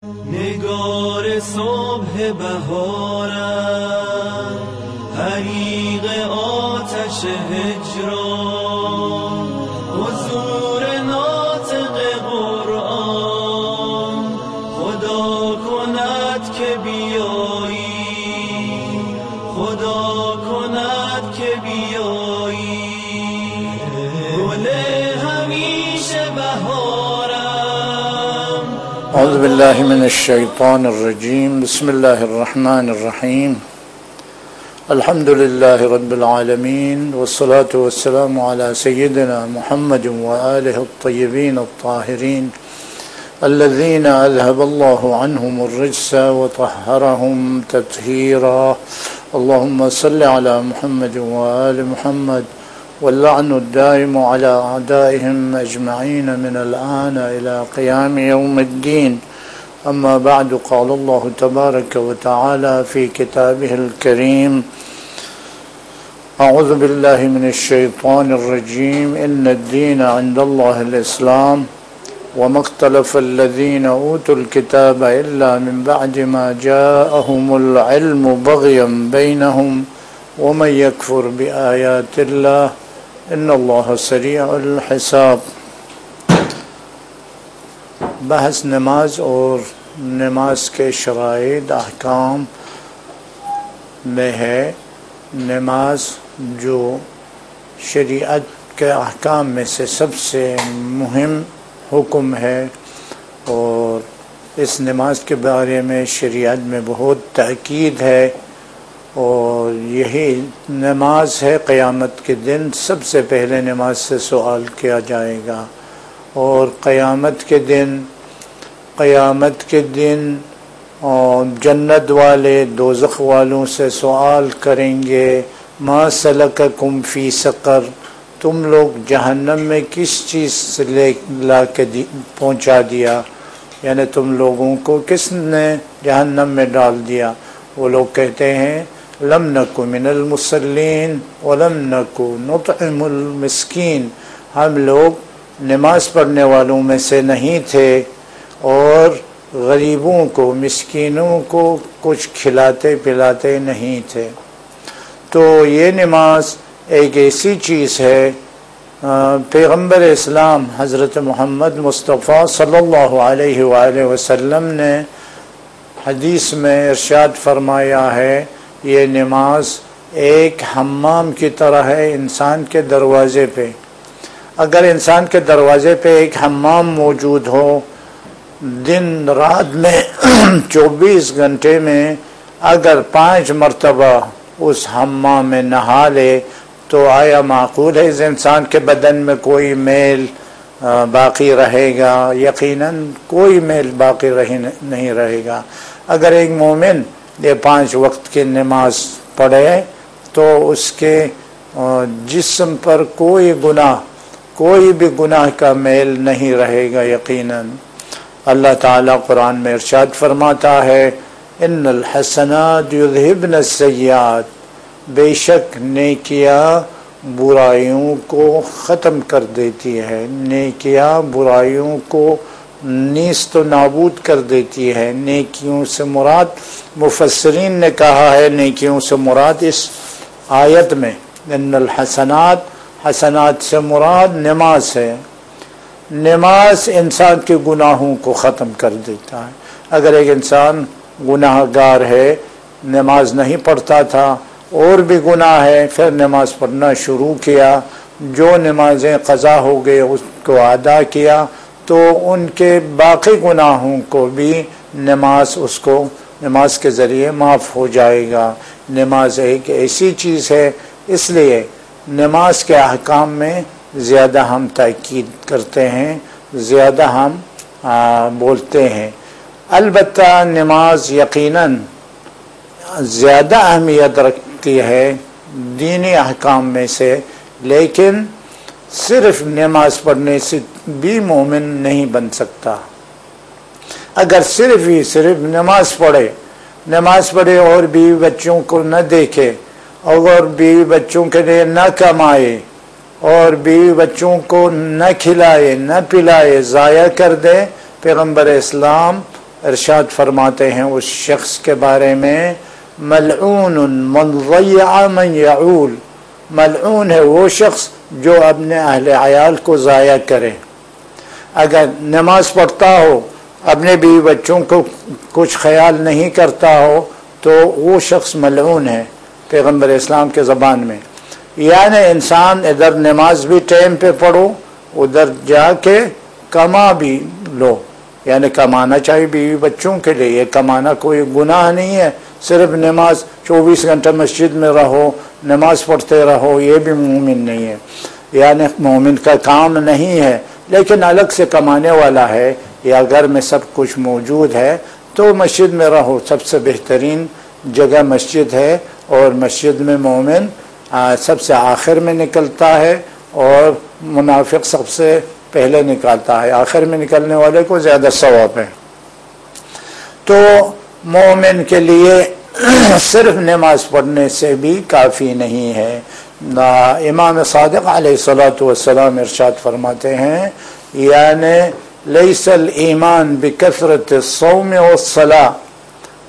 نگار صبح بهارم، حریق آتش هجران، حضور ناطق قرآن، خدا کند که بیایی، خدا کند که بیایی، گل همیشه بهارم. اعوذ باللہ من الشیطان الرجیم. بسم اللہ الرحمن الرحیم. الحمد للہ رب العالمین، والصلاة والسلام علی سیدنا محمد وآلہ الطیبین الطاہرین الذین اذهب اللہ عنہم الرجس وطہرہم تطہیرا. اللہم صل علی محمد وآل محمد، واللعن الدائم على أعدائهم أجمعين من الآن إلى قيام يوم الدين. أما بعد، قال الله تبارك وتعالى في كتابه الكريم: أعوذ بالله من الشيطان الرجيم. إن الدين عند الله الإسلام، وما اختلف الذين أوتوا الكتاب إلا من بعد ما جاءهم العلم بغيا بينهم ومن يكفر بآيات الله ان اللہ سریع الحساب. بحث نماز اور نماز کے شرائط احکام میں ہے. نماز جو شریعت کے احکام میں سے سب سے مہم حکم ہے، اور اس نماز کے بارے میں شریعت میں بہت تاکید ہے، اور یہی نماز ہے. قیامت کے دن سب سے پہلے نماز سے سوال کیا جائے گا، اور قیامت کے دن جنت والے دوزخ والوں سے سوال کریں گے: ما سلککم فی سقر، تم لوگ جہنم میں کس چیز سے لا کے پہنچا دیا، یعنی تم لوگوں کو کس نے جہنم میں ڈال دیا. وہ لوگ کہتے ہیں: لم نکو من المصلین ولم نکو نطعم المسکین، ہم لوگ نماز پڑھنے والوں میں سے نہیں تھے اور غریبوں کو، مسکینوں کو کچھ کھلاتے پلاتے نہیں تھے. تو یہ نماز ایک ایسی چیز ہے، پیغمبر اسلام حضرت محمد مصطفیٰ صلی اللہ علیہ وآلہ وسلم نے حدیث میں ارشاد فرمایا ہے: یہ نماز ایک حمام کی طرح ہے انسان کے دروازے پہ. اگر انسان کے دروازے پہ ایک حمام موجود ہو، دن رات میں 24 گھنٹے میں اگر 5 مرتبہ اس حمام میں نہا لے، تو آیا معقول ہے اس انسان کے بدن میں کوئی میل باقی رہے گا؟ یقیناً کوئی میل باقی نہیں رہے گا. اگر ایک مومن یہ 5 وقت کی نماز پڑھے تو اس کے جسم پر کوئی بھی گناہ کا میل نہیں رہے گا. یقیناً اللہ تعالیٰ قرآن میں ارشاد فرماتا ہے: ان الحسنات یذہبن السیئات، بے شک نیکیاں برائیوں کو ختم کر دیتی ہے، نیکیاں برائیوں کو نیست و نابود کر دیتی ہے. نیکیوں سے مراد، مفسرین نے کہا ہے نیکیوں سے مراد اس آیت میں ان الحسنات، حسنات سے مراد نماز ہے. نماز انسان کے گناہوں کو ختم کر دیتا ہے. اگر ایک انسان گناہ گار ہے، نماز نہیں پڑھتا تھا اور بھی گناہ ہے، پھر نماز پڑھنا شروع کیا، جو نمازیں قضا ہو گئے اس کو ادا کیا، تو ان کے باقی گناہوں کو بھی نماز کے ذریعے معاف ہو جائے گا. نماز ایک ایسی چیز ہے، اس لیے نماز کے احکام میں زیادہ ہم تاکید کرتے ہیں، زیادہ ہم بولتے ہیں. البتہ نماز یقیناً زیادہ اہمیت رکھتی ہے دینی احکام میں سے، لیکن صرف نماز پڑھنے سے بھی مومن نہیں بن سکتا. اگر صرف نماز پڑھے اور بیوی بچوں کو نہ دیکھے، اور بیوی بچوں کے لیے نہ کمائے، اور بیوی بچوں کو نہ کھلائے نہ پلائے، ضائع کر دے، پیغمبر اسلام ارشاد فرماتے ہیں اس شخص کے بارے میں ملعون من ضیع من یعول، ملعون ہے وہ شخص جو اپنے اہل عیال کو ضائع کرے۔ اگر نماز پڑھتا ہو اپنے بیوی بچوں کو کچھ خیال نہیں کرتا ہو تو وہ شخص ملعون ہے پیغمبر اسلام کے زبان میں۔ یعنی انسان ادھر نماز بھی ٹائم پہ پڑھو، ادھر جا کے کما بھی لو، یعنی کمانا چاہیے بیوی بچوں کے لیے، یہ کمانا کوئی گناہ نہیں ہے۔ صرف نماز 24 گھنٹہ مسجد میں رہو، نماز پڑھتے رہو، یہ بھی مومن نہیں ہے، یعنی مومن کا کام نہیں ہے، لیکن الگ سے کمانے والا ہے یا گھر میں سب کچھ موجود ہے تو مسجد میں رہو۔ سب سے بہترین جگہ مسجد ہے، اور مسجد میں مومن سب سے آخر میں نکلتا ہے اور منافق سب سے پہلے نکالتا ہے، آخر میں نکلنے والے کو زیادہ ثواب ہے۔ تو مومن کے لیے صرف نماز پڑھنے سے بھی کافی نہیں ہے۔ امام صادق علیہ الصلوۃ والسلام ارشاد فرماتے ہیں یعنی لیس الایمان بکثرت الصوم والصلاۃ،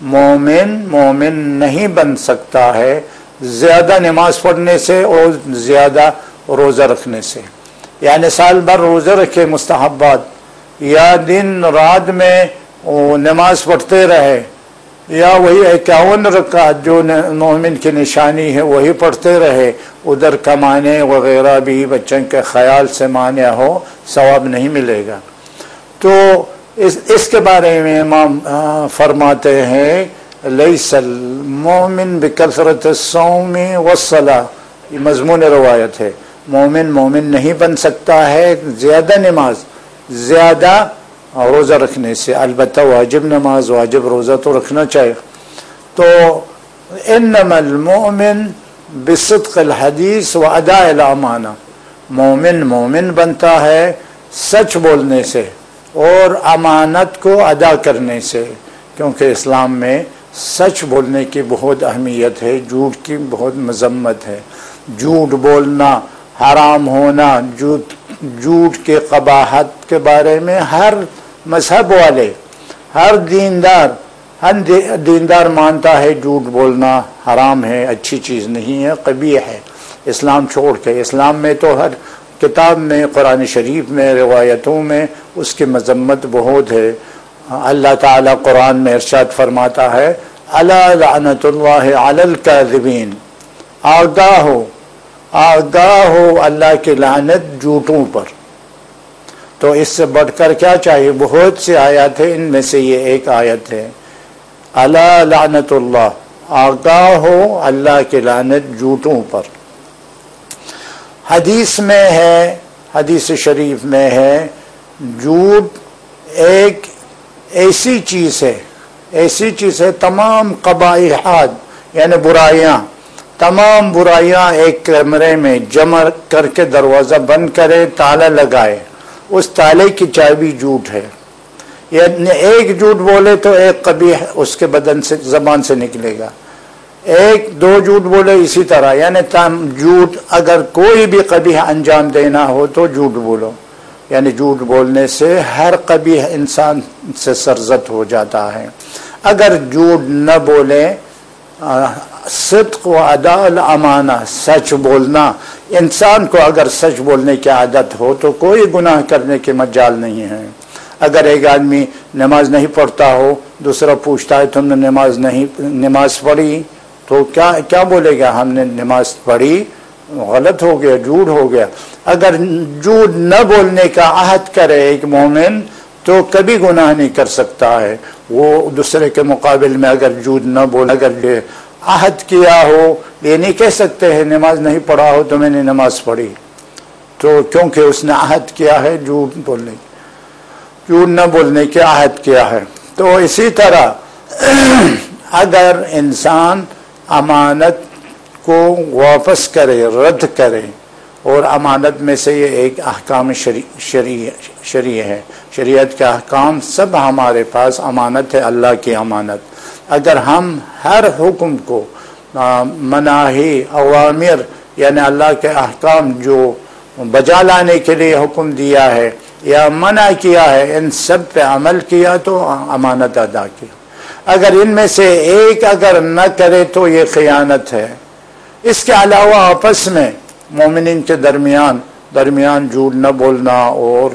مومن نہیں بن سکتا ہے زیادہ نماز پڑھنے سے اور زیادہ روزہ رکھنے سے، یعنی سال بھر روزہ رکھے مستحبات، یا دن رات میں نماز پڑھتے رہے، یا وہی 51 رکعت جو مومن کی نشانی ہے وہی پڑھتے رہے، ادھر کمانے وغیرہ بھی بچوں کے خیال سے مانع ہو، ثواب نہیں ملے گا۔ تو اس کے بارے میں امام فرماتے ہیں لیس المؤمن بکثرت الصوم والصلاۃ، یہ مضمون روایت ہے، مومن نہیں بن سکتا ہے زیادہ نماز زیادہ روزہ رکھنے سے، البتہ واجب نماز واجب روزہ تو رکھنا چاہیے۔ تو انما المؤمن بصدق الحدیث و اداء الامانہ، مومن بنتا ہے سچ بولنے سے اور امانت کو ادا کرنے سے، کیونکہ اسلام میں سچ بولنے کی بہت اہمیت ہے، جھوٹ کی بہت مذمت ہے۔ جھوٹ بولنا حرام ہونا، جھوٹ کے قباحت کے بارے میں ہر مذہب والے، ہر دیندار مانتا ہے جھوٹ بولنا حرام ہے، اچھی چیز نہیں ہے، قبیح ہے اسلام چھوڑ کے۔ اسلام میں تو ہر کتاب میں، قرآن شریف میں، روایتوں میں اس کی مذمت بہت ہے۔ اللہ تعالیٰ قرآن میں ارشاد فرماتا ہے الا لعنت اللہ علی الکاذبین، آگاہ ہو اللہ کی لعنت جھوٹوں پر۔ تو اس سے بڑھ کر کیا چاہیے؟ بہت سی آیات ہیں، ان میں سے یہ ایک آیت ہے الا لعنت اللہ، آگاہ ہو اللہ کی لعنت جھوٹوں پر۔ حدیث میں ہے، حدیث شریف میں ہے، جھوٹ ایک ایسی چیز ہے تمام قبائحات یعنی برائیاں، تمام برائیاں ایک کمرے میں جمع کر کے دروازہ بند کرے، تالا لگائے، اس تالے کی چابی جھوٹ ہے۔ یعنی ایک جھوٹ بولے تو ایک قبیح اس کے بدن سے، زبان سے نکلے گا، ایک دو جھوٹ بولے اسی طرح، یعنی جھوٹ اگر کوئی بھی قبیح انجام دینا ہو تو جھوٹ بولو، یعنی جھوٹ بولنے سے ہر قبیح انسان سے سرزد ہو جاتا ہے۔ اگر جھوٹ نہ بولے، صدق و اداء الامانہ، سچ بولنا، انسان کو اگر سچ بولنے کی عادت ہو تو کوئی گناہ کرنے کے مجال نہیں ہے۔ اگر ایک آدمی نماز نہیں پڑھتا ہو، دوسرا پوچھتا ہے تم نے نماز پڑھی، تو کیا بولے گا؟ ہم نے نماز پڑھی، غلط ہو گیا، جھوٹ ہو گیا۔ اگر جھوٹ نہ بولنے کا عہد کرے ایک مومن تو کبھی گناہ نہیں کر سکتا ہے۔ وہ دوسرے کے مقابل میں اگر جھوٹ نہ بولے، اگر عہد کیا ہو، یہ نہیں کہہ سکتے ہیں نماز نہیں پڑھا ہو تو میں نے نماز پڑھی، تو کیونکہ اس نے عہد کیا ہے جھوٹ نہ بولنے کے عہد کیا ہے۔ تو اسی طرح اگر انسان امانت کو واپس کرے، رد کرے، اور امانت میں سے یہ ایک احکام شرعی ہے، شریعت کے احکام سب ہمارے پاس امانت ہے، اللہ کی امانت۔ اگر ہم ہر حکم کو، مناہی، اوامر، یعنی اللہ کے احکام جو بجا لانے کے لیے حکم دیا ہے یا منع کیا ہے، ان سب پہ عمل کیا تو امانت ادا کی۔ اگر ان میں سے ایک اگر نہ کرے تو یہ خیانت ہے۔ اس کے علاوہ آپس میں مومنین کے درمیان جھوٹ نہ بولنا اور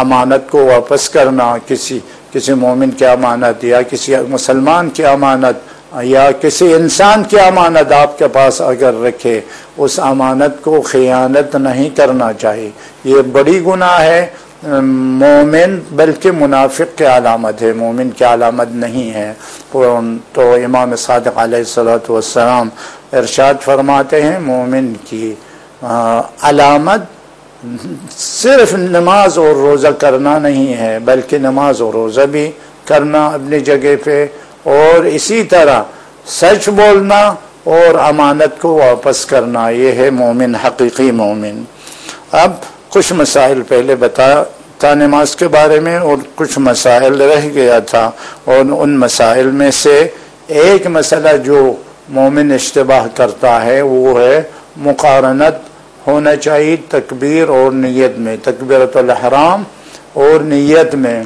امانت کو واپس کرنا، کسی مومن کی امانت یا کسی مسلمان کی امانت یا کسی انسان کی امانت آپ کے پاس اگر رکھے، اس امانت کو خیانت نہیں کرنا چاہیے۔ یہ بڑی گناہ ہے، مومن بلکہ منافق کی علامت ہے، مومن کی علامت نہیں ہے۔ تو امام صادق علیہ السلام ارشاد فرماتے ہیں مومن کی علامت صرف نماز اور روزہ کرنا نہیں ہے، بلکہ نماز اور روزہ بھی کرنا اپنی جگہ پہ، اور اسی طرح سچ بولنا اور امانت کو واپس کرنا، یہ ہے مومن، حقیقی مومن۔ اب کچھ مسائل پہلے بتایا تھا نماز کے بارے میں، اور کچھ مسائل رہ گیا تھا، اور ان مسائل میں سے ایک مسئلہ جو مومن اشتباہ کرتا ہے وہ ہے مقارنت ہونا چاہیے تکبیر اور نیت میں، تکبیرۃ الاحرام اور نیت میں۔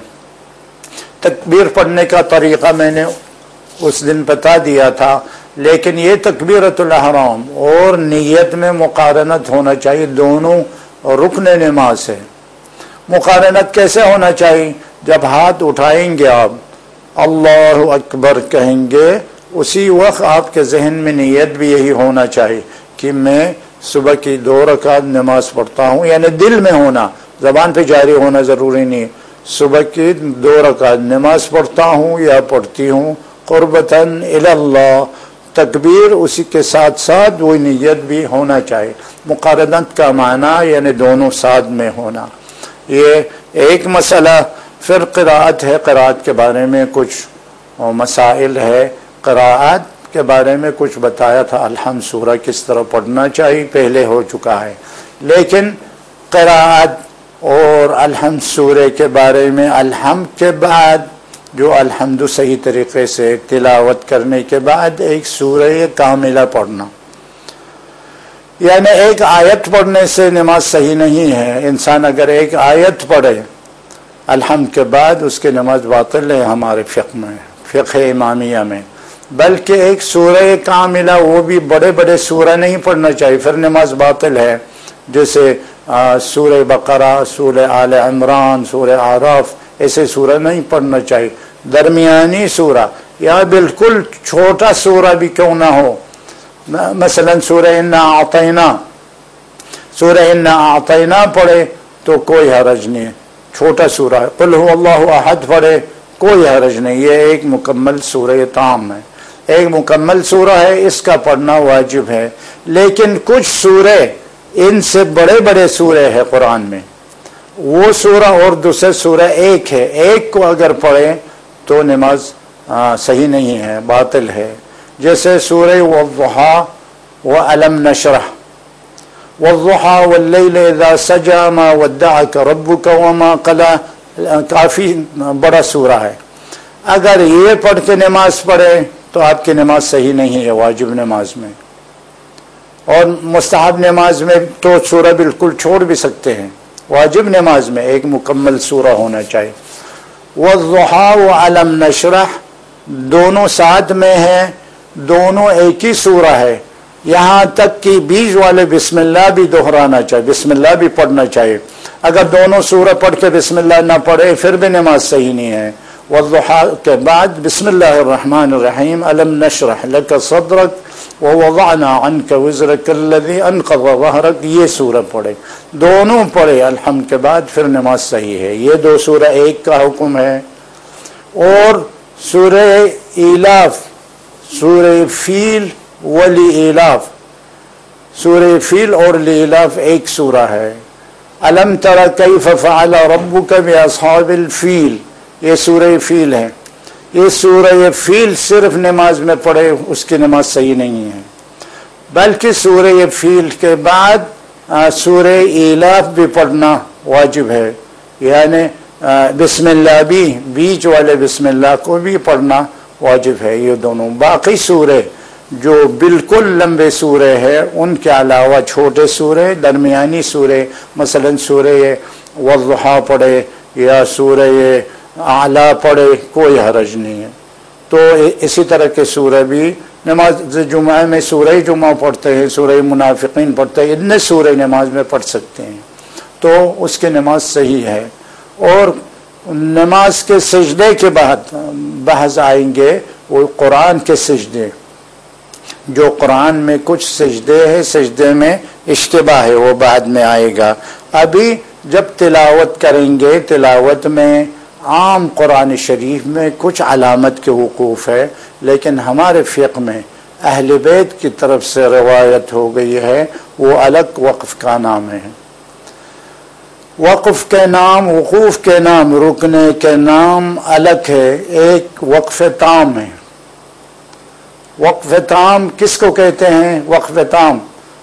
تکبیر پڑھنے کا طریقہ میں نے اس دن بتا دیا تھا، لیکن یہ تکبیرۃ الاحرام اور نیت میں مقارنت ہونا چاہیے، دونوں رکن نماز ہے۔ مقارنت کیسے ہونا چاہیے؟ جب ہاتھ اٹھائیں گے آپ اللہ اکبر کہیں گے، اسی وقت آپ کے ذہن میں نیت بھی یہی ہونا چاہیے کہ میں صبح کی 2 رکعت نماز پڑھتا ہوں، یعنی دل میں ہونا، زبان پہ جاری ہونا ضروری نہیں۔ صبح کی 2 رکعت نماز پڑھتا ہوں یا پڑھتی ہوں قربتاً الی اللہ، تکبیر اسی کے ساتھ ساتھ وہ نیت بھی ہونا چاہیے۔ مقارنت کا معنی یعنی دونوں ساتھ میں ہونا، یہ ایک مسئلہ۔ پھر قراءت ہے، قراءت کے بارے میں کچھ مسائل ہے۔ قراءت کے بارے میں کچھ بتایا تھا، الحمد سورہ کس طرح پڑھنا چاہیے پہلے ہو چکا ہے، لیکن قراءت اور الحمد سورہ کے بارے میں الحمد کے بعد جو الحمد صحیح طریقے سے تلاوت کرنے کے بعد ایک سورہ کاملہ پڑھنا، یعنی ایک آیت پڑھنے سے نماز صحیح نہیں ہے۔ انسان اگر ایک آیت پڑھے الحمد کے بعد اس کی نماز باطل ہے ہمارے فقہ میں، فقہ امامیہ میں، بلکہ ایک سورہ کاملہ، وہ بھی بڑے بڑے سورہ نہیں پڑھنا چاہیے، پھر نماز باطل ہے۔ جیسے سورہ بقرہ، سورہ آل عمران، سورہ اعراف، ایسے سورہ نہیں پڑھنا چاہیے۔ درمیانی سورہ یا بالکل چھوٹا سورہ بھی کیوں نہ ہو، مثلا سورہ انا اعطینا پڑھے تو کوئی حرج نہیں ہے، چھوٹا سورہ ہے۔ قل هو اللہ احد پڑھے کوئی حرج نہیں، یہ ایک مکمل سورہ تام ہے، ایک مکمل سورہ ہے، اس کا پڑھنا واجب ہے۔ لیکن کچھ سورے ان سے بڑے بڑے سورے ہیں قرآن میں، وہ سورہ اور دوسرے سورہ ایک ہے، ایک کو اگر پڑھیں تو نماز صحیح نہیں ہے، باطل ہے۔ جیسے سورہ والضحیٰ وَأَلَمْ نَشْرَحْ وَالضُّحَىٰ وَاللَّيْلِ إِذَا سَجَىٰ مَا وَدَّعَكَ رَبُّكَ وَمَا قَلَىٰ، کافی بڑا سورہ ہے۔ اگر یہ پڑھ کے نماز پڑھے تو آپ کی نماز صحیح نہیں ہے واجب نماز میں، اور مستحب نماز میں تو سورہ بالکل چھوڑ بھی سکتے ہیں، واجب نماز میں ایک مکمل سورہ ہونا چاہیے۔ وَالضُّحَىٰ وَأَلَمْ نَشْرَحْ دونوں ساتھ میں ہیں، دونوں ایک ہی سورہ ہے، یہاں تک کہ بیچ والے بسم اللہ بھی دہرانا چاہیے، بسم اللہ بھی پڑھنا چاہیے۔ اگر دونوں سورہ پڑھ کے بسم اللہ نہ پڑھے پھر بھی نماز صحیح نہیں ہے۔ والضحیٰ کے بعد بسم اللہ الرحمن الرحیم، الم نشرح لک صدرک ووضعنا عنک وزرک الذی انقض ظہرک، یہ سورہ پڑھے، دونوں پڑھے الحمد کے بعد، پھر نماز صحیح ہے۔ یہ 2 سورہ ایک کا حکم ہے۔ اور سورہ ایلاف، سورہ فیل ولی ایلاف، سورہ فیل اور لیلاف ایک سورہ ہے۔ الم تر کیف فعل ربک باصحاب الفیل، یہ سورہ فیل ہے۔ یہ سورہ فیل صرف نماز میں پڑھے اس کی نماز صحیح نہیں ہے، بلکہ سورہ فیل کے بعد سورہ ایلاف بھی پڑھنا واجب ہے، یعنی بسم اللہ بھی، بیچ والے بسم اللہ کو بھی پڑھنا واجب ہے۔ یہ دونوں باقی سورے جو بالکل لمبے سورے ہیں ان کے علاوہ چھوٹے سورے، درمیانی سورے، مثلا سورہ والضحیٰ پڑھے یا سورہ اعلیٰ پڑھے، کوئی حرج نہیں ہے۔ تو اسی طرح کے سورہ بھی نماز جمعہ میں سورہ جمعہ پڑھتے ہیں، سورہ منافقین پڑھتے ہیں، اتنے سورہ نماز میں پڑھ سکتے ہیں، تو اس کی نماز صحیح ہے۔ اور نماز کے سجدے کے بعد بحث آئیں گے وہ قرآن کے سجدے، جو قرآن میں کچھ سجدے ہیں، سجدے میں اشتباہ ہے، وہ بعد میں آئے گا۔ ابھی جب تلاوت کریں گے، تلاوت میں عام قرآن شریف میں کچھ علامت کے وقوف ہے، لیکن ہمارے فقہ میں اہل بیت کی طرف سے روایت ہو گئی ہے، وہ الگ وقف کا نام ہے۔ وقف کے نام، وقوف کے نام، رکنے کے نام الگ ہے، ایک وقف تام ہے۔ وقف تام کس کو کہتے ہیں؟ وقف تام،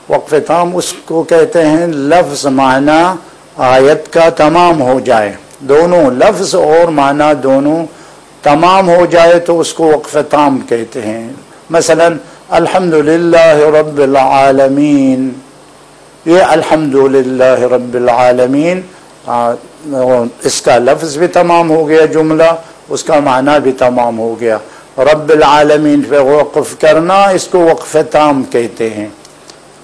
وقف تام اس کو کہتے ہیں لفظ معنی آیت کا تمام ہو جائے، دونوں لفظ اور معنی دونوں تمام ہو جائے تو اس کو وقف تام کہتے ہیں۔ مثلا الحمدللہ رب العالمین، یہ الحمدللہ رب العالمین، اس کا لفظ بھی تمام ہو گیا، جملہ اس کا معنی بھی تمام ہو گیا۔ رب العالمین پہ وقف کرنا اس کو وقف تام کہتے ہیں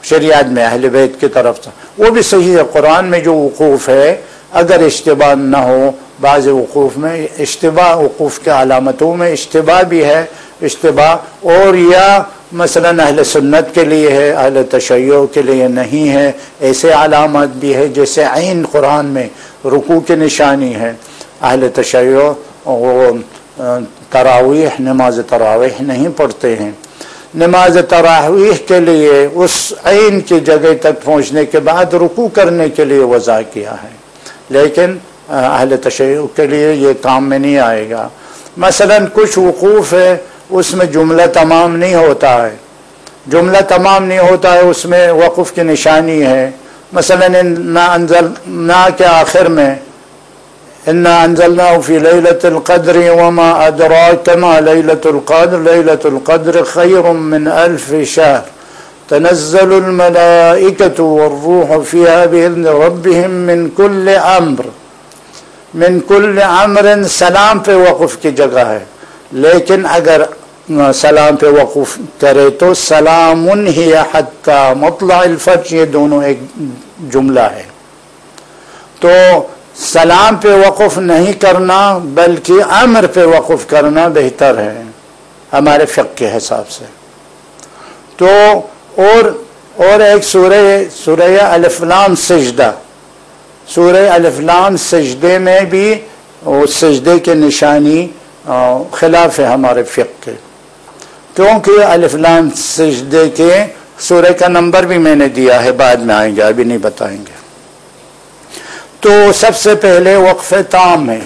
شریعت میں اہل بیت کی طرف سے، وہ بھی صحیح ہے۔ قرآن میں جو وقوف ہے اگر اشتباہ نہ ہو، بعض وقوف میں اشتباہ، وقوف کے علامتوں میں اشتباہ بھی ہے، اشتباہ اور یا مثلا اہل سنت کے لیے ہے، اہل تشیع کے لیے نہیں ہے، ایسے علامات بھی ہے، جیسے عین قرآن میں رکوع کی نشانی ہے، اہل تشیع تراویح، نماز تراویح نہیں پڑھتے ہیں، نماز تراویح کے لیے اس عین کی جگہ تک پہنچنے کے بعد رکوع کرنے کے لیے وضع کیا ہے، لیکن اہل تشیع کے لیے یہ کام میں نہیں آئے گا۔ مثلا کچھ وقوف ہے اس میں جملہ تمام نہیں ہوتا ہے، جملہ تمام نہیں ہوتا ہے، اس میں وقف کی نشانی ہے، مثلا انزلنا کے آخر میں انا انزلناه في ليلة القدر وما ادراك ما ليلة القدر ليلة القدر خير من 1000 شهر تنزل الملائكة والروح فيها بإذن ربهم من كل امر، من كل امر سلام پہ وقف کی جگہ ہے، لیکن اگر سلام پہ وقف کرے تو سلام ہی حتی مطلع الفجر، یہ دونوں ایک جملہ ہے۔ تو سلام پہ وقف نہیں کرنا بلکہ امر پہ وقف کرنا بہتر ہے ہمارے فقہ کے حساب سے۔ تو اور ایک سورہ الف لام سجدہ، سورہ الف لام سجدے میں بھی سجدے کے نشانی خلاف ہے ہمارے فقہ کے، کیونکہ الف لام سجدے کے سورہ کا نمبر بھی میں نے دیا ہے، بعد میں آئیں گے، ابھی نہیں بتائیں گے۔ تو سب سے پہلے وقف تام ہے،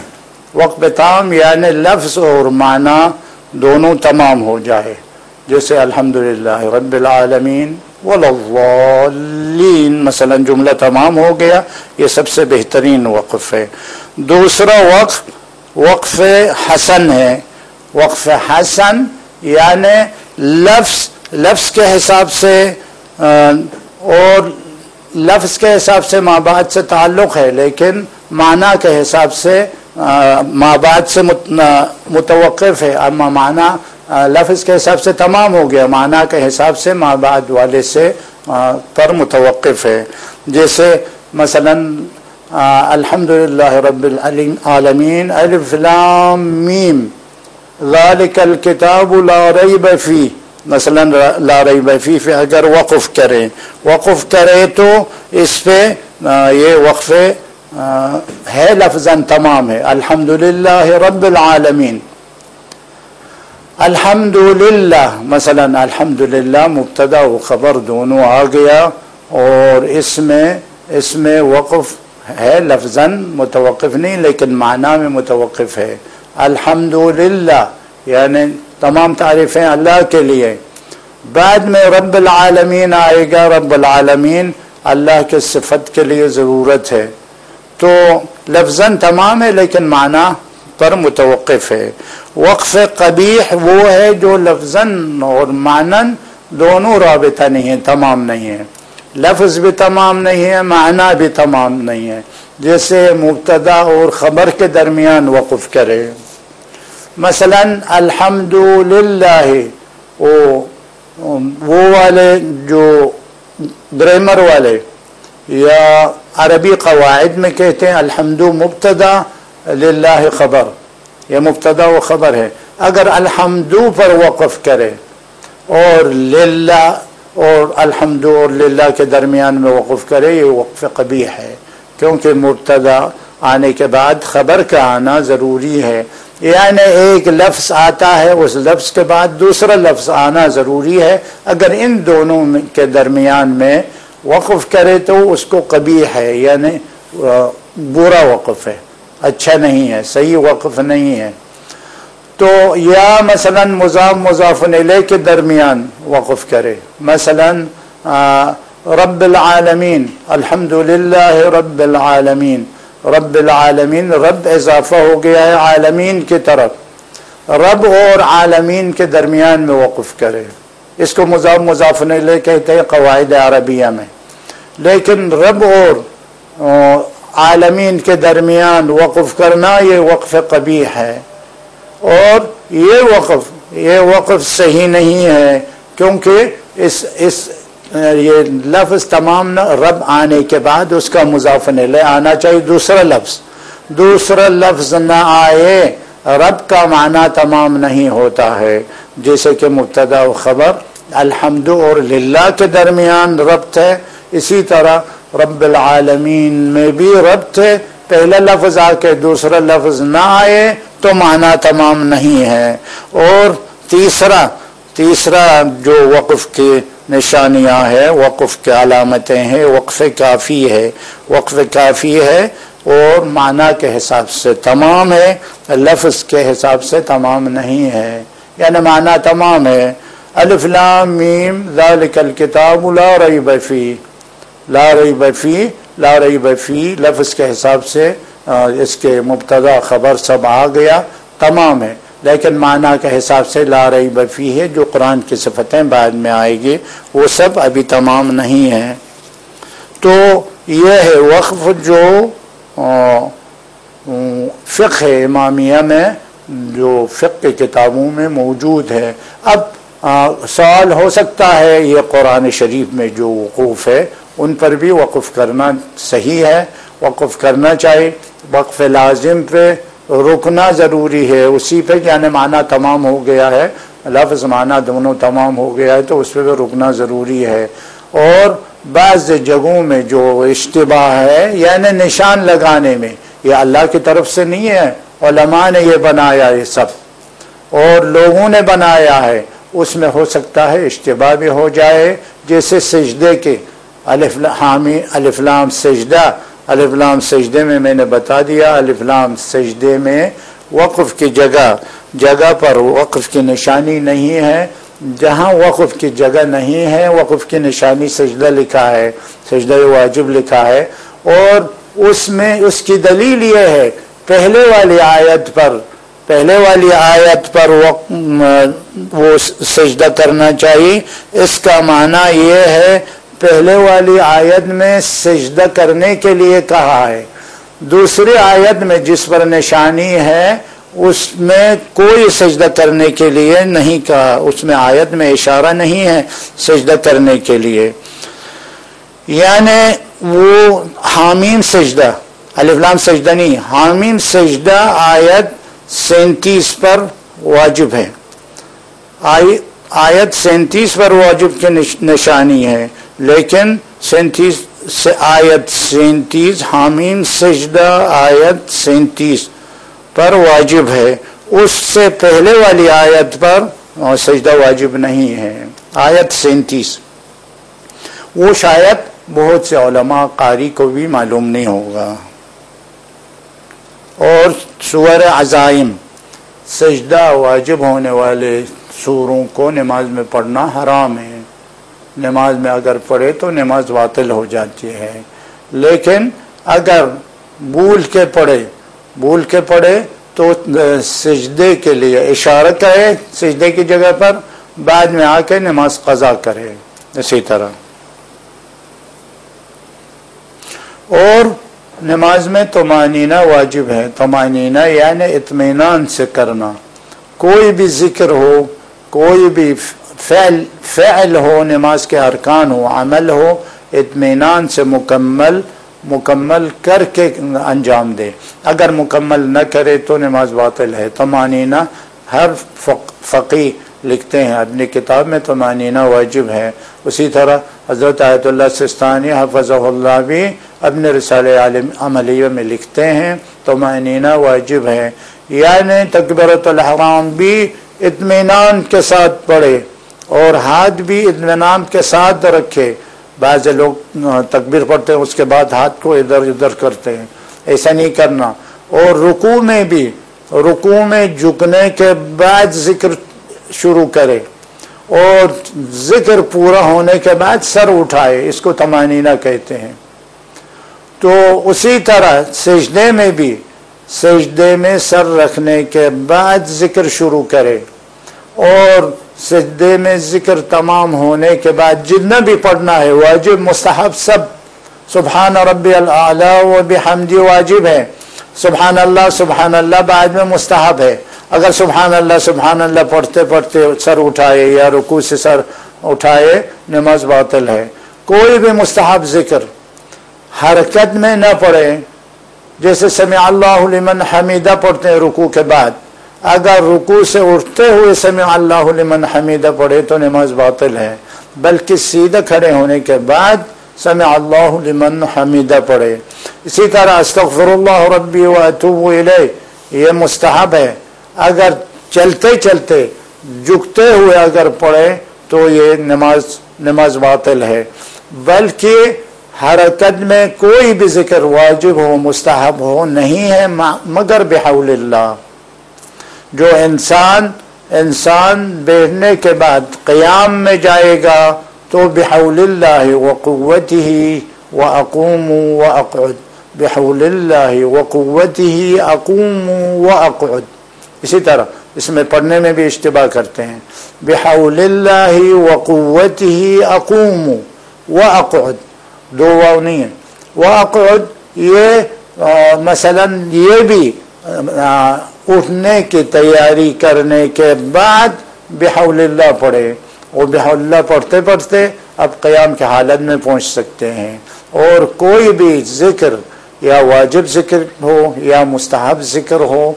وقف تام یعنی لفظ اور معنی دونوں تمام ہو جائے، جیسے الحمدللہ رب العالمین والضالین، مثلا جملہ تمام ہو گیا، یہ سب سے بہترین وقف ہے۔ دوسرا وقف حسن ہے، وقف حسن یعنی لفظ کے حساب سے اور لفظ کے حساب سے ما بعد سے تعلق ہے، لیکن معنی کے حساب سے ما بعد سے متوقف ہے، اما معنی لفظ کے حساب سے تمام ہو گیا، معنی کے حساب سے ما بعد والے سے پر متوقف ہے۔ جیسے مثلا الحمدللہ رب العالمین الف لام میم ذالک الکتاب لا ریب فیہ، مثلا لا ریب فیہ اگر وقف کرے تو اس پہ یہ وقف ہے لفظاً تمام ہے۔ الحمدللہ رب العالمین، الحمدللہ مثلا الحمدللہ مبتدا و خبر دونوں آ گیا، اور اس میں وقف ہے لفظاً متوقف نہیں لیکن معنی میں متوقف ہے۔ الحمدللہ یعنی تمام تعریفیں اللہ کے لیے، بعد میں رب العالمین آئے گا، رب العالمین اللہ کے صفت کے لیے ضرورت ہے، تو لفظاً تمام ہے لیکن معنی پر متوقف ہے۔ وقف قبیح وہ ہے جو لفظاً اور معناً دونوں رابطہ نہیں ہے، تمام نہیں ہے، لفظ بھی تمام نہیں ہے، معنی بھی تمام نہیں ہے. جیسے مبتدا اور خبر کے درمیان وقف کرے، مثلا الحمدللہ، وہ والے جو گرامر والے یا عربی قواعد میں کہتے ہیں الحمد مبتدا للہ خبر، یہ مبتدا و خبر ہے. اگر الحمد پر وقف کرے اور للہ اور الحمد اور للہ کے درمیان میں وقف کرے، یہ وقف قبیح ہے، کیونکہ مبتدا آنے کے بعد خبر کا آنا ضروری ہے. یعنی ایک لفظ آتا ہے، اس لفظ کے بعد دوسرا لفظ آنا ضروری ہے. اگر ان دونوں کے درمیان میں وقف کرے تو اس کو قبیح ہے، یعنی برا وقف ہے، اچھا نہیں ہے، صحیح وقف نہیں ہے. تو یا مثلا مضاف مضاف الیہ کے درمیان وقف کرے، مثلا رب العالمین، الحمدللہ رب العالمین، رب العالمین، رب اضافہ ہو گیا ہے عالمین کی طرف، رب اور عالمین کے درمیان میں وقف کرے. اس کو مضاف مضاف الیہ کہتے ہیں قواعد عربیہ میں. لیکن رب اور عالمین کے درمیان وقف کرنا یہ وقف قبیح ہے، اور یہ وقف صحیح نہیں ہے، کیونکہ یہ لفظ تمام نہ، رب آنے کے بعد اس کا مضاف الیہ آنا چاہیے، دوسرا لفظ نہ آئے، رب کا معنی تمام نہیں ہوتا ہے. جیسے کہ مبتدا و خبر الحمد اور للہ کے درمیان ربط ہے، اسی طرح رب العالمین میں بھی ربط ہے. پہلا لفظ آ کے دوسرا لفظ نہ آئے تو معنی تمام نہیں ہے. اور تیسرا جو وقف کی نشانیاں ہے، وقف کی علامتیں ہیں، وقف کافی ہے اور معنی کے حساب سے تمام ہے، لفظ کے حساب سے تمام نہیں ہے. یعنی معنی تمام ہے. الف لام میم ذالک الکتاب لا ریب فیہ، لا ریب فیہ لفظ کے حساب سے اس کے مبتدا خبر سب آ گیا، تمام ہے. لیکن معنی کے حساب سے لا ریب فیہ ہے، جو قرآن کی صفتیں بعد میں آئے گی وہ سب ابھی تمام نہیں ہیں. تو یہ ہے وقف جو فقہ امامیہ میں، جو فقہ کی کتابوں میں موجود ہے. اب سوال ہو سکتا ہے یہ قرآن شریف میں جو وقوف ہے ان پر بھی وقف کرنا صحیح ہے، وقف کرنا چاہیے. وقف لازم پہ رکنا ضروری ہے، اسی پہ یعنی معنی تمام ہو گیا ہے، لفظ معنی دونوں تمام ہو گیا ہے تو اس پہ بھی رکنا ضروری ہے. اور بعض جگہوں میں جو اشتباہ ہے یعنی نشان لگانے میں، یہ اللہ کی طرف سے نہیں ہے، علماء نے یہ بنایا ہے سب اور لوگوں نے بنایا ہے، اس میں ہو سکتا ہے اشتباہ بھی ہو جائے. جیسے سجدے کے الف لام سجدہ، الف لام سجدے میں نے بتا دیا، الف لام سجدے میں وقف کی جگہ پر وقف کی نشانی نہیں ہے. جہاں وقف کی جگہ نہیں ہے وقف کی نشانی سجدہ لکھا ہے، سجدہ واجب لکھا ہے. اور اس میں اس کی دلیل یہ ہے، پہلے والی آیت پر وہ سجدہ کرنا چاہیے. اس کا معنی یہ ہے پہلے والی آیت میں سجدہ کرنے کے لیے کہا ہے، دوسری آیت میں جس پر نشانی ہے اس میں کوئی سجدہ کرنے کے لیے نہیں کہا، اس میں آیت میں اشارہ نہیں ہے سجدہ کرنے کے لیے. یعنی وہ حامیم سجدہ، الف لام سجدہ نہیں، حامیم سجدہ آیت 37 پر واجب ہے، آیت 37 پر واجب کی نشانی ہے. لیکن آیت 37 حامیم سجدہ آیت 37 پر واجب ہے، اس سے پہلے والی آیت پر سجدہ واجب نہیں ہے. آیت 37 وہ شاید بہت سے علماء قاری کو بھی معلوم نہیں ہوگا. اور سور عزائم، سجدہ واجب ہونے والے سوروں کو نماز میں پڑھنا حرام ہے. نماز میں اگر پڑھے تو نماز باطل ہو جاتی ہے. لیکن اگر بھول کے پڑھے تو سجدے کے لیے اشارہ کرے سجدے کی جگہ پر بعد میں آ کے نماز قضا کرے. اسی طرح اور نماز میں طمانینہ واجب ہے. طمانینہ یعنی اطمینان سے کرنا. کوئی بھی ذکر ہو، کوئی بھی فعل ہو، نماز کے ارکان ہو، عمل ہو، اطمینان سے مکمل کر کے انجام دے. اگر مکمل نہ کرے تو نماز باطل ہے. طمانینہ ہر فقیہ لکھتے ہیں اپنی کتاب میں طمانینہ واجب ہے. اسی طرح حضرت آیت اللہ سستانی حفظہ اللہ بھی اپنے رسالہ عملیہ میں لکھتے ہیں طمانینہ واجب ہے. یعنی تکبیرۃ الحرام بھی اطمینان کے ساتھ پڑھے اور ہاتھ بھی اطمینان کے ساتھ رکھے. بعض لوگ تکبیر پڑھتے ہیں اس کے بعد ہاتھ کو ادھر ادھر کرتے ہیں، ایسا نہیں کرنا. اور رکوع میں بھی رکوع میں جھکنے کے بعد ذکر شروع کرے اور ذکر پورا ہونے کے بعد سر اٹھائے، اس کو طمانینہ کہتے ہیں. تو اسی طرح سجدے میں بھی سجدے میں سر رکھنے کے بعد ذکر شروع کرے اور سجدے میں ذکر تمام ہونے کے بعد جتنا بھی پڑھنا ہے واجب مستحب سب. سبحان ربی الاعلی و بحمدی واجب ہے. سبحان اللہ بعد میں مستحب ہے. اگر سبحان اللہ پڑھتے پڑھتے سر اٹھائے یا رکوع سے سر اٹھائے نماز باطل ہے. کوئی بھی مستحب ذکر حرکت میں نہ پڑھے، جیسے سمع اللہ لمن حمیدہ پڑھتے ہیں رکوع کے بعد، اگر رکوع سے اٹھتے ہوئے سمع اللہ لمن حمیدہ پڑھے تو نماز باطل ہے. بلکہ سیدھے کھڑے ہونے کے بعد سمع اللہ لمن حمیدہ پڑھے. اسی طرح استغفر اللہ ربی و اتوب الیہ یہ مستحب ہے. اگر چلتے چلتے جھکتے ہوئے اگر پڑھے تو یہ نماز باطل ہے. بلکہ حرکت میں کوئی بھی ذکر واجب ہو مستحب ہو نہیں ہے مگر بحول اللہ. جو انسان بیٹھنے کے بعد قیام میں جائے گا تو بحول اللہ وقوتہ واقوم واقعد، بحول اللہ وقوتہ اقوم واقعد. اسی طرح اس میں پڑھنے میں بھی اشتباہ کرتے ہیں. بحول اللہ وقوتہ اقوم واقعد، دو واو نہیں ہے. واقعد یہ مثلا یہ بھی اٹھنے کی تیاری کرنے کے بعد بحول اللہ پڑھے، اور بحول اللہ پڑھتے پڑھتے اب قیام کی حالت میں پہنچ سکتے ہیں. اور کوئی بھی ذکر یا واجب ذکر ہو یا مستحب ذکر ہو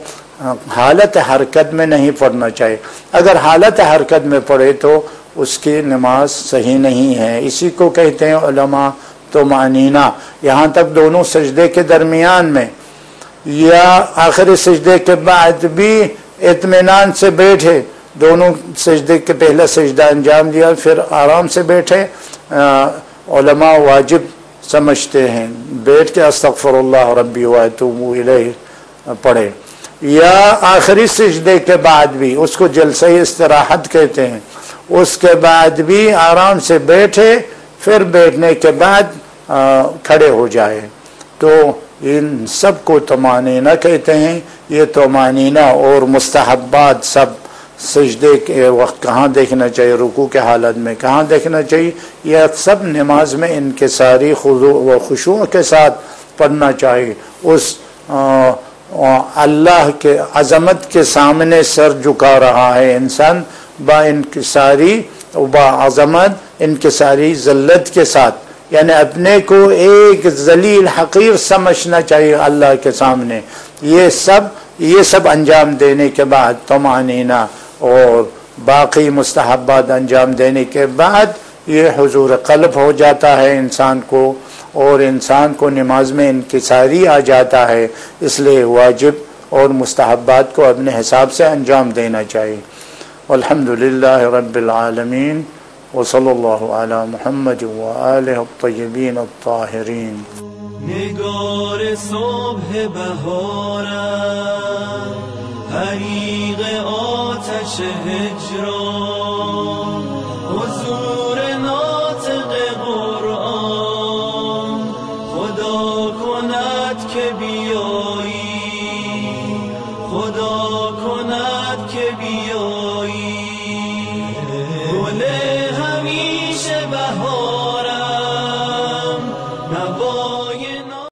حالت حرکت میں نہیں پڑھنا چاہیے. اگر حالت حرکت میں پڑھے تو اس کی نماز صحیح نہیں ہے. اسی کو کہتے ہیں علماء طمانینہ. یہاں تک دونوں سجدے کے درمیان میں یا آخری سجدے کے بعد بھی اطمینان سے بیٹھے، دونوں سجدے کے پہلا سجدہ انجام دیا پھر آرام سے بیٹھے، علماء واجب سمجھتے ہیں بیٹھ کے استغفر اللہ ربی و اتوب الیہ پڑھے. یا آخری سجدے کے بعد بھی، اس کو جلسہ استراحت کہتے ہیں، اس کے بعد بھی آرام سے بیٹھے پھر بیٹھنے کے بعد کھڑے ہو جائے. تو ان سب کو طمانینہ کہتے ہیں. یہ طمانینہ اور مستحبات سب سجدے کے وقت کہاں دیکھنا چاہیے، رکوع کے حالت میں کہاں دیکھنا چاہیے، یہ سب نماز میں انکساری خضوع و خشوع کے ساتھ پڑھنا چاہیے. اس اللہ کے عظمت کے سامنے سر جھکا رہا ہے انسان با انکساری و با عظمت انکساری ذلت کے ساتھ، یعنی اپنے کو ایک ذلیل حقیر سمجھنا چاہیے اللہ کے سامنے. یہ سب انجام دینے کے بعد طمانینہ اور باقی مستحبات انجام دینے کے بعد یہ حضور قلب ہو جاتا ہے انسان کو، اور انسان کو نماز میں انکساری آ جاتا ہے. اس لیے واجب اور مستحبات کو اپنے حساب سے انجام دینا چاہیے. والحمدللہ رب العالمین وصلی اللہ علی محمد وآلہ الطیبین الطاہرین. نگار صبح بهارم، حریق آتش هجران، حضور ناطق قرآن، خدا کند که بیا